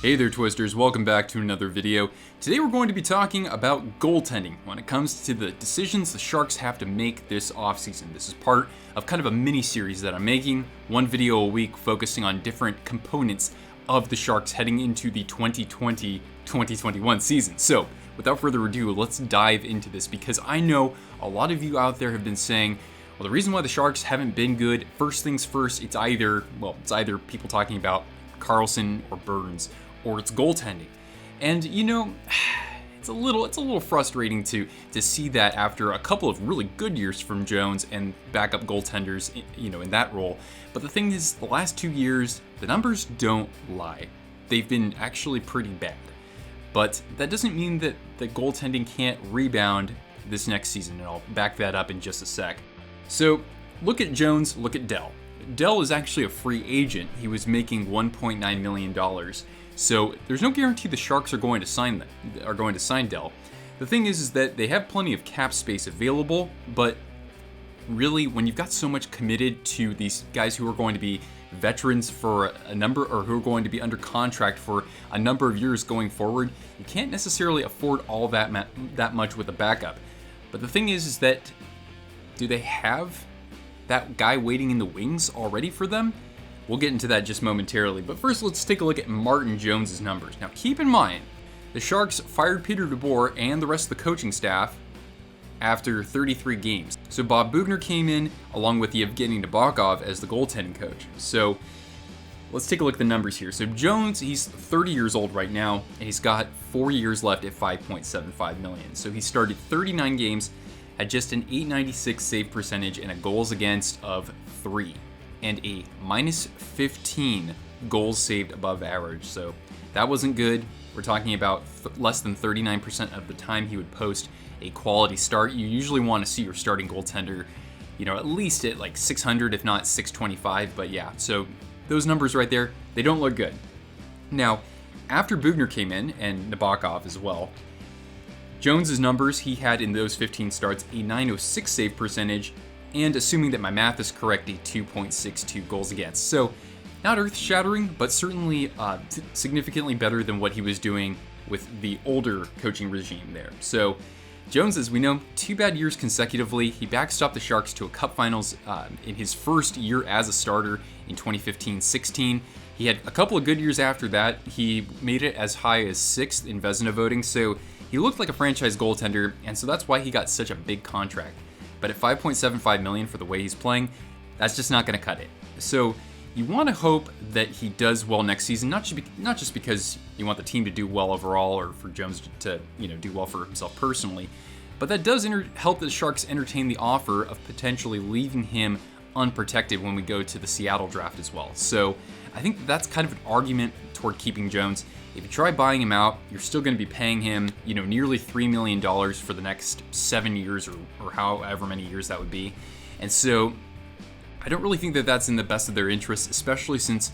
Hey there, Twisters. Welcome back to another video. Today we're going to be talking about goaltending when it comes to the decisions the Sharks have to make this offseason. This is part of kind of a mini-series that I'm making, one video a week focusing on different components of the Sharks heading into the 2020-2021 season. So, without further ado, let's dive into this because I know a lot of you out there have been saying, well, the reason why the Sharks haven't been good, first things first, it's either people talking about Carlson or Burns, or it's goaltending. And you know, it's a little frustrating to see that after a couple of really good years from Jones and backup goaltenders, in that role. But the thing is, the last 2 years, the numbers don't lie. They've been actually pretty bad. But that doesn't mean that the goaltending can't rebound this next season, and I'll back that up in just a sec. So, look at Jones, look at Dell. Dell is actually a free agent. He was making $1.9 million. So there's no guarantee the Sharks are going to sign Dell. The thing is that they have plenty of cap space available, but really when you've got so much committed to these guys who are going to be veterans for a number, or who are going to be under contract for a number of years going forward, you can't necessarily afford all that much with a backup. But the thing is that do they have that guy waiting in the wings already for them? We'll get into that just momentarily, but first let's take a look at Martin Jones' numbers. Now keep in mind, the Sharks fired Peter DeBoer and the rest of the coaching staff after 33 games. So Bob Boughner came in along with Yevgeny Nabokov as the goaltending coach. So let's take a look at the numbers here. So Jones, he's 30 years old right now, and he's got 4 years left at $5.75 million. So he started 39 games at just an .896 save percentage and a goals against of 3. And a minus 15 goals saved above average. So that wasn't good. We're talking about less than 39% of the time he would post a quality start. You usually want to see your starting goaltender, at least at like 600, if not 625. But yeah, so those numbers right there, they don't look good. Now, after Boughner came in, and Nabokov as well, Jones's numbers, he had in those 15 starts a .906 save percentage, and assuming that my math is correct, a 2.62 goals against. So, not earth-shattering, but certainly significantly better than what he was doing with the older coaching regime there. So, Jones, as we know, 2 bad years consecutively. He backstopped the Sharks to a Cup Finals in his first year as a starter in 2015-16. He had a couple of good years after that. He made it as high as 6th in Vezina voting, so he looked like a franchise goaltender, and so that's why he got such a big contract. But at $5.75 million for the way he's playing, that's just not going to cut it. So you want to hope that he does well next season, not just because you want the team to do well overall or for Jones to do well for himself personally, but that does help the Sharks entertain the offer of potentially leaving him unprotected when we go to the Seattle draft as well. So I think that's kind of an argument toward keeping Jones. If you try buying him out, you're still going to be paying him, nearly $3 million for the next 7 years or however many years that would be. And so I don't really think that that's in the best of their interests, especially since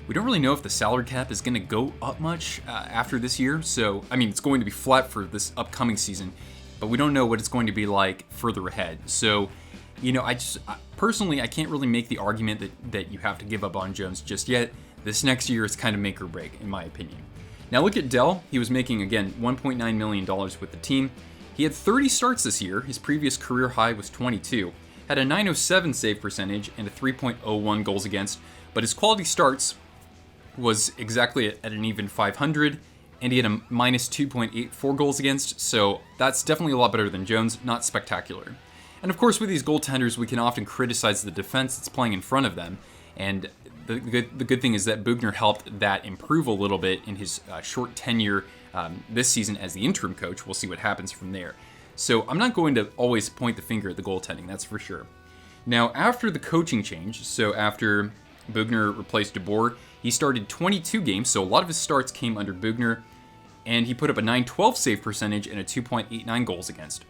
we don't really know if the salary cap is going to go up much after this year. So, it's going to be flat for this upcoming season, but we don't know what it's going to be like further ahead. So, personally, I can't really make the argument that you have to give up on Jones just yet. This next year is kind of make or break, in my opinion. Now look at Dell. He was making, again, $1.9 million with the team. He had 30 starts this year. His previous career high was 22. Had a .907 save percentage and a 3.01 goals against, but his quality starts was exactly at an even 500, and he had a minus 2.84 goals against, so that's definitely a lot better than Jones, not spectacular. And of course, with these goaltenders, we can often criticize the defense that's playing in front of them, and the good thing is that Boughner helped that improve a little bit in his short tenure this season as the interim coach. We'll see what happens from there. So I'm not going to always point the finger at the goaltending, that's for sure. Now, after the coaching change, so after Boughner replaced DeBoer, he started 22 games, so a lot of his starts came under Boughner, and he put up a .912 save percentage and a 2.89 goals against.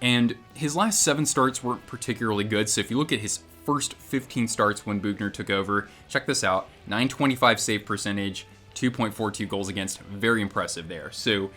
And his last 7 starts weren't particularly good, so if you look at his first 15 starts when Boughner took over, check this out, .925 save percentage, 2.42 goals against, very impressive there. So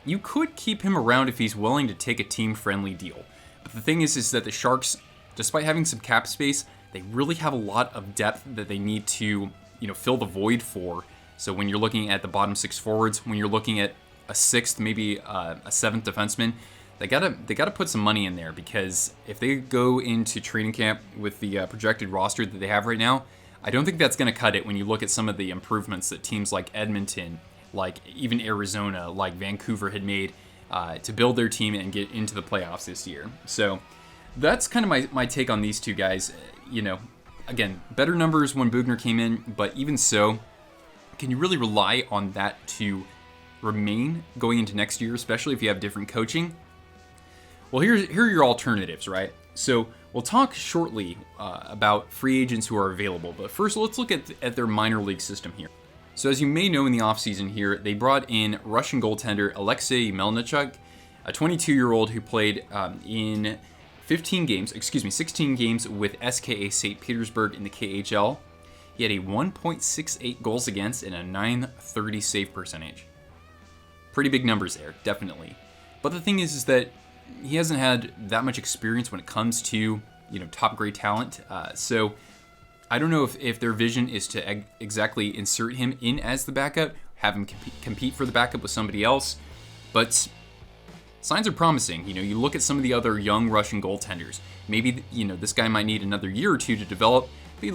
you could keep him around if he's willing to take a team-friendly deal. But the thing is that the Sharks, despite having some cap space, they really have a lot of depth that they need to, fill the void for So when you're looking at the bottom 6 forwards, when you're looking at a 6th, maybe a 7th defenseman, they gotta put some money in there, because if they go into training camp with the projected roster that they have right now, I don't think that's going to cut it when you look at some of the improvements that teams like Edmonton, like even Arizona, like Vancouver had made to build their team and get into the playoffs this year. So that's kind of my take on these two guys. Again, better numbers when Boughner came in, but even so, can you really rely on that to remain going into next year, especially if you have different coaching? Well, here are your alternatives, right? So we'll talk shortly about free agents who are available, but first let's look at their minor league system here. So as you may know, in the offseason here, they brought in Russian goaltender Alexei Melnichuk, a 22-year-old who played in 16 games with SKA St. Petersburg in the KHL. He had a 1.68 goals against and a .930 save percentage. Pretty big numbers there, definitely. But the thing is that he hasn't had that much experience when it comes to, top grade talent. So I don't know if their vision is to exactly insert him in as the backup, have him compete for the backup with somebody else. But signs are promising. You look at some of the other young Russian goaltenders. Maybe, this guy might need another year or two to develop. But you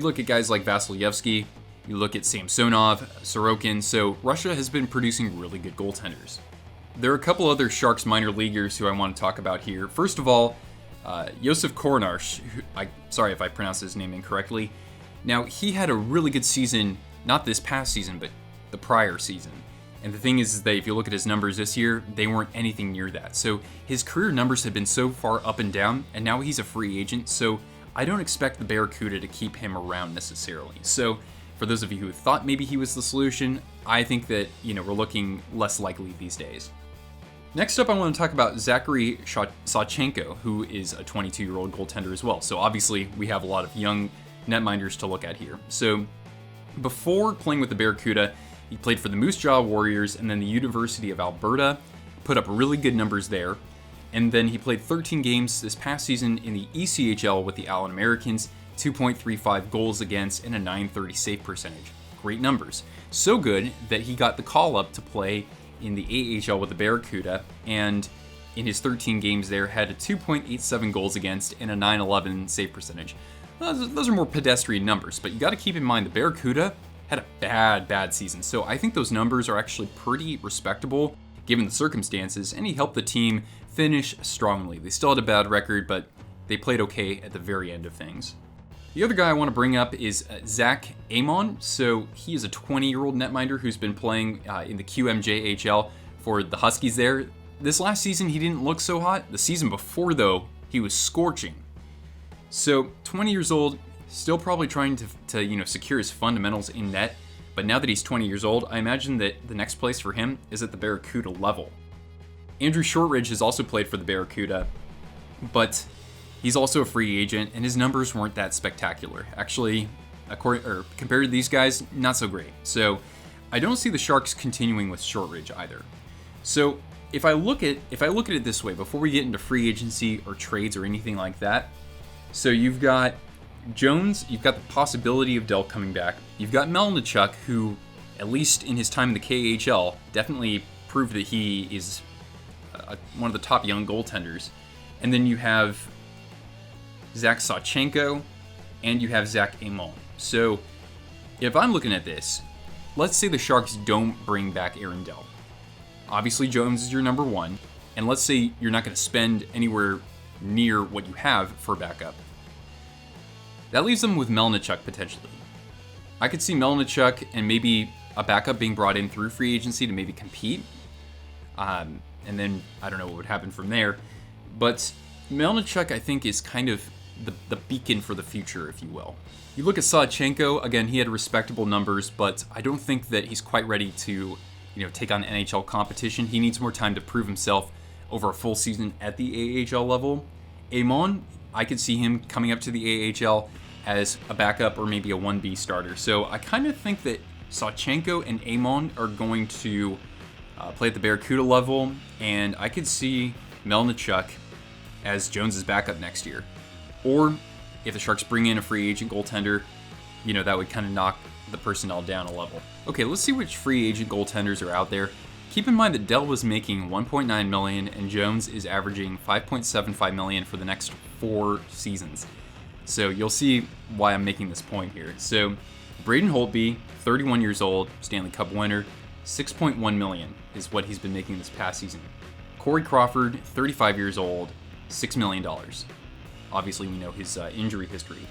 look at guys like Vasilevsky, you look at Samsonov, Sorokin. So Russia has been producing really good goaltenders. There are a couple other Sharks minor leaguers who I want to talk about here. First of all, Josef Korenar, sorry if I pronounced his name incorrectly. Now, he had a really good season, not this past season, but the prior season. And the thing is that if you look at his numbers this year, they weren't anything near that. So his career numbers have been so far up and down, and now he's a free agent. So I don't expect the Barracuda to keep him around necessarily. So for those of you who thought maybe he was the solution, I think that, we're looking less likely these days. Next up, I want to talk about Zachary Sawchenko, who is a 22-year-old goaltender as well. So obviously, we have a lot of young netminders to look at here. So before playing with the Barracuda, he played for the Moose Jaw Warriors and then the University of Alberta, put up really good numbers there. And then he played 13 games this past season in the ECHL with the Allen Americans, 2.35 goals against and a .930 save percentage. Great numbers. So good that he got the call-up to play in the AHL with the Barracuda, and in his 13 games there had a 2.87 goals against and a .911 save percentage. Those are more pedestrian numbers, but you got to keep in mind the Barracuda had a bad season. So I think those numbers are actually pretty respectable given the circumstances, and he helped the team finish strongly. They still had a bad record, but they played okay at the very end of things. The other guy I want to bring up is Zach Emond. So he is a 20-year-old netminder who's been playing in the QMJHL for the Huskies there. This last season, he didn't look so hot. The season before, though, he was scorching. So 20 years old, still probably trying to secure his fundamentals in net. But now that he's 20 years old, I imagine that the next place for him is at the Barracuda level. Andrew Shortridge has also played for the Barracuda, but he's also a free agent, and his numbers weren't that spectacular. Actually, compared to these guys, not so great. So I don't see the Sharks continuing with Shortridge either. So if I look at it this way, before we get into free agency or trades or anything like that, so you've got Jones, you've got the possibility of Dell coming back. You've got Melnichuk, who, at least in his time in the KHL, definitely proved that he is one of the top young goaltenders. And then you have Zach Sawchenko, and you have Zach Emond. So if I'm looking at this, let's say the Sharks don't bring back Aaron Dell. Obviously, Jones is your number one, and let's say you're not going to spend anywhere near what you have for backup. That leaves them with Melnichuk potentially. I could see Melnichuk and maybe a backup being brought in through free agency to maybe compete. And then I don't know what would happen from there. But Melnichuk, I think, is kind of the beacon for the future, if you will. You look at Sawchenko, again, he had respectable numbers, but I don't think that he's quite ready to, take on NHL competition. He needs more time to prove himself over a full season at the AHL level. Emond, I could see him coming up to the AHL as a backup or maybe a 1B starter. So I kind of think that Sawchenko and Emond are going to play at the Barracuda level, and I could see Melnichuk as Jones's backup next year. Or if the Sharks bring in a free agent goaltender, that would kind of knock the personnel down a level. Okay, let's see which free agent goaltenders are out there. Keep in mind that Dell was making $1.9 million and Jones is averaging $5.75 million for the next 4 seasons. So you'll see why I'm making this point here. So Braden Holtby, 31 years old, Stanley Cup winner, $6.1 million is what he's been making this past season. Corey Crawford, 35 years old, $6 million. Obviously, we know his injury history.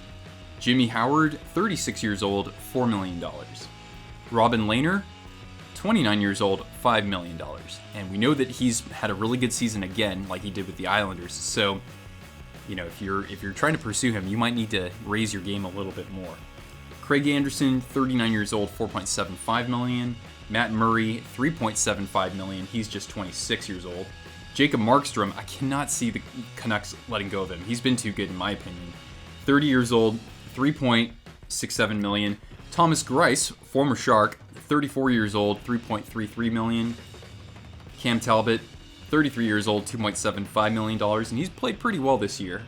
Jimmy Howard, 36 years old, $4 million. Robin Lehner, 29 years old, $5 million. And we know that he's had a really good season again, like he did with the Islanders. So, you know, if you're trying to pursue him, you might need to raise your game a little bit more. Craig Anderson, 39 years old, $4.75 million. Matt Murray, $3.75 million. He's just 26 years old. Jacob Markstrom, I cannot see the Canucks letting go of him. He's been too good in my opinion. 30 years old, $3.67 million. Thomas Greiss, former Shark, 34 years old, $3.33 million. Cam Talbot, 33 years old, $2.75 million, and he's played pretty well this year.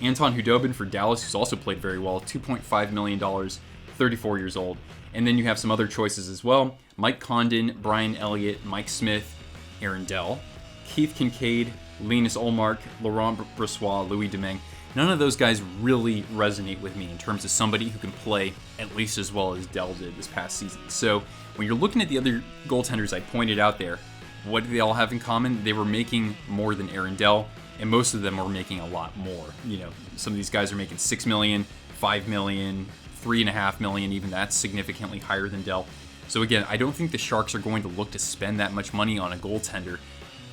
Anton Hudobin for Dallas, who's also played very well, $2.5 million, 34 years old. And then you have some other choices as well. Mike Condon, Brian Elliott, Mike Smith, Aaron Dell, Keith Kincaid, Linus Ullmark, Laurent Brossoit, Louis Domingue. None of those guys really resonate with me in terms of somebody who can play at least as well as Dell did this past season. So when you're looking at the other goaltenders I pointed out there, what do they all have in common? They were making more than Aaron Dell, and most of them were making a lot more. You know, some of these guys are making $6 million, $5 million, $3.5 million, even that's significantly higher than Dell. So again, I don't think the Sharks are going to look to spend that much money on a goaltender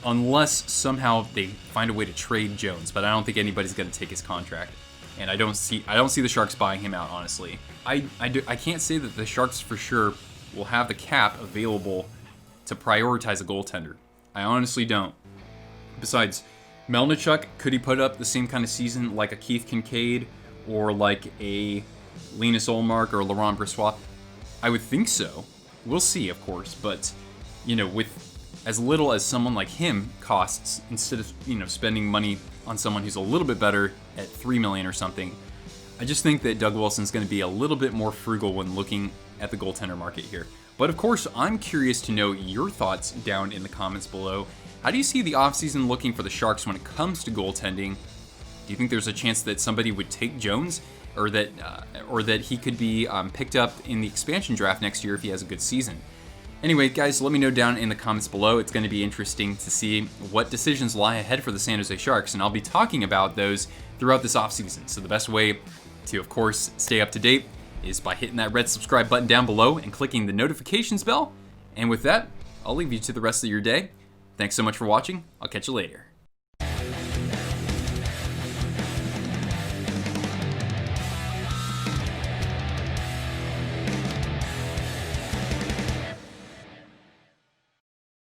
unless somehow they find a way to trade Jones, but I don't think anybody's going to take his contract. And I don't see the Sharks buying him out, honestly. I can't say that the Sharks for sure will have the cap available to prioritize a goaltender. I honestly don't. Besides, Melnichuk, could he put up the same kind of season like a Keith Kincaid or like a Linus Ullmark or Laurent Brossoit? I would think so. We'll see, of course, but you know, with as little as someone like him costs, instead of, you know, spending money on someone who's a little bit better at $3 million or something, I just think that Doug Wilson's going to be a little bit more frugal when looking at the goaltender market here. But of course, I'm curious to know your thoughts down in the comments below. How do you see the offseason looking for the Sharks when it comes to goaltending? Do you think there's a chance that somebody would take Jones, or that he could be picked up in the expansion draft next year if he has a good season? Anyway, guys, let me know down in the comments below. It's going to be interesting to see what decisions lie ahead for the San Jose Sharks, and I'll be talking about those throughout this offseason. So the best way to, of course, stay up to date is by hitting that red subscribe button down below and clicking the notifications bell. And with that, I'll leave you to the rest of your day. Thanks so much for watching. I'll catch you later.